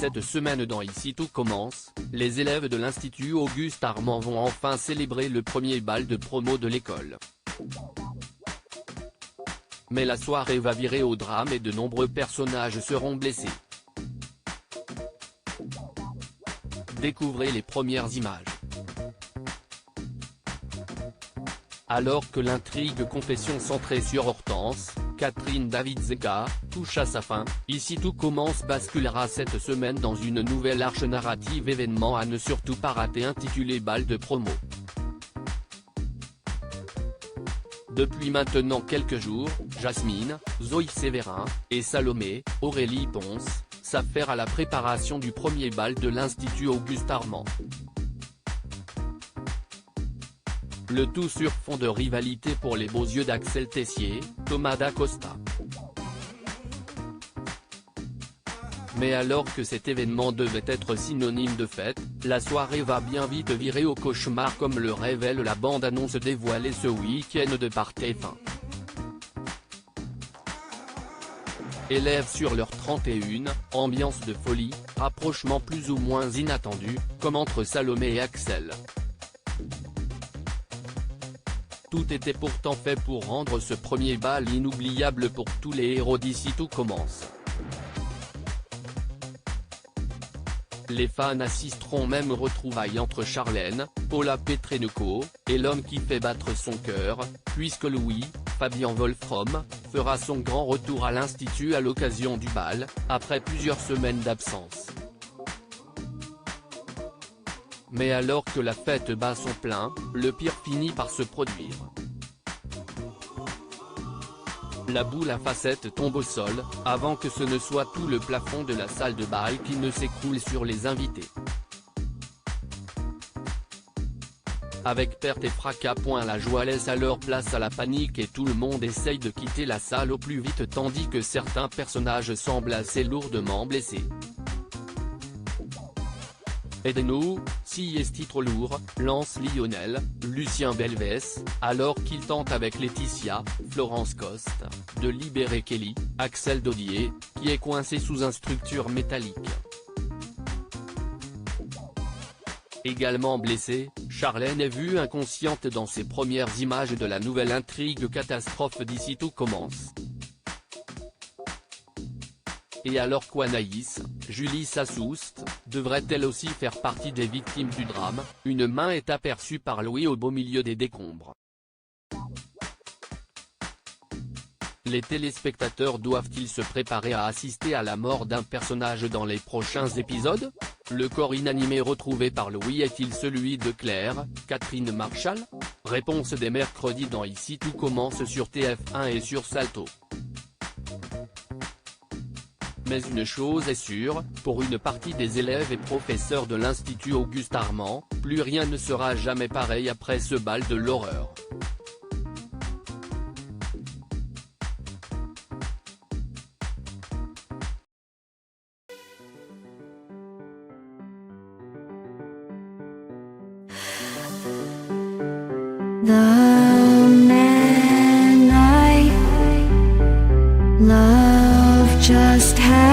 Cette semaine dans Ici tout commence, les élèves de l'Institut Auguste Armand vont enfin célébrer le premier bal de promo de l'école. Mais la soirée va virer au drame et de nombreux personnages seront blessés. Découvrez les premières images. Alors que l'intrigue confession centrée sur Hortense, Catherine David-Zeka, touche à sa fin, Ici tout commence basculera cette semaine dans une nouvelle arche narrative événement à ne surtout pas rater intitulé Bal de promo. Depuis maintenant quelques jours, Jasmine, Zoé Sévérin, et Salomé, Aurélie Ponce, s'affairent à la préparation du premier bal de l'Institut Auguste Armand. Le tout sur fond de rivalité pour les beaux yeux d'Axel Tessier, Thomas Dacosta. Mais alors que cet événement devait être synonyme de fête, la soirée va bien vite virer au cauchemar comme le révèle la bande-annonce dévoilée ce week-end de par TF1. Élèves sur leur 31, ambiance de folie, rapprochement plus ou moins inattendu, comme entre Salomé et Axel. Tout était pourtant fait pour rendre ce premier bal inoubliable pour tous les héros d'Ici tout commence. Les fans assisteront même aux retrouvailles entre Charlène, Paula Petrenko, et l'homme qui fait battre son cœur, puisque Louis, Fabien Wolfram, fera son grand retour à l'Institut à l'occasion du bal, après plusieurs semaines d'absence. Mais alors que la fête bat son plein, le pire finit par se produire. La boule à facettes tombe au sol, avant que ce ne soit tout le plafond de la salle de bal qui ne s'écroule sur les invités. Avec perte et fracas. La joie laisse alors place à la panique et tout le monde essaye de quitter la salle au plus vite tandis que certains personnages semblent assez lourdement blessés. Aidez-nous, si est trop lourd, lance Lionel, Lucien Belvès, alors qu'il tente avec Laetitia, Florence Coste, de libérer Kelly, Axel Dodier, qui est coincé sous un structure métallique. Également blessée, Charlène est vue inconsciente dans ses premières images de la nouvelle intrigue catastrophe d'Ici tout commence. Et alors qu'Anaïs, Julie Sassoust, devrait-elle aussi faire partie des victimes du drame, une main est aperçue par Louis au beau milieu des décombres. Les téléspectateurs doivent-ils se préparer à assister à la mort d'un personnage dans les prochains épisodes? Le corps inanimé retrouvé par Louis est-il celui de Claire, Catherine Marchal? Réponse dès mercredi dans Ici tout commence sur TF1 et sur Salto. Mais une chose est sûre, pour une partie des élèves et professeurs de l'Institut Auguste Armand, plus rien ne sera jamais pareil après ce bal de l'horreur. The man I love just had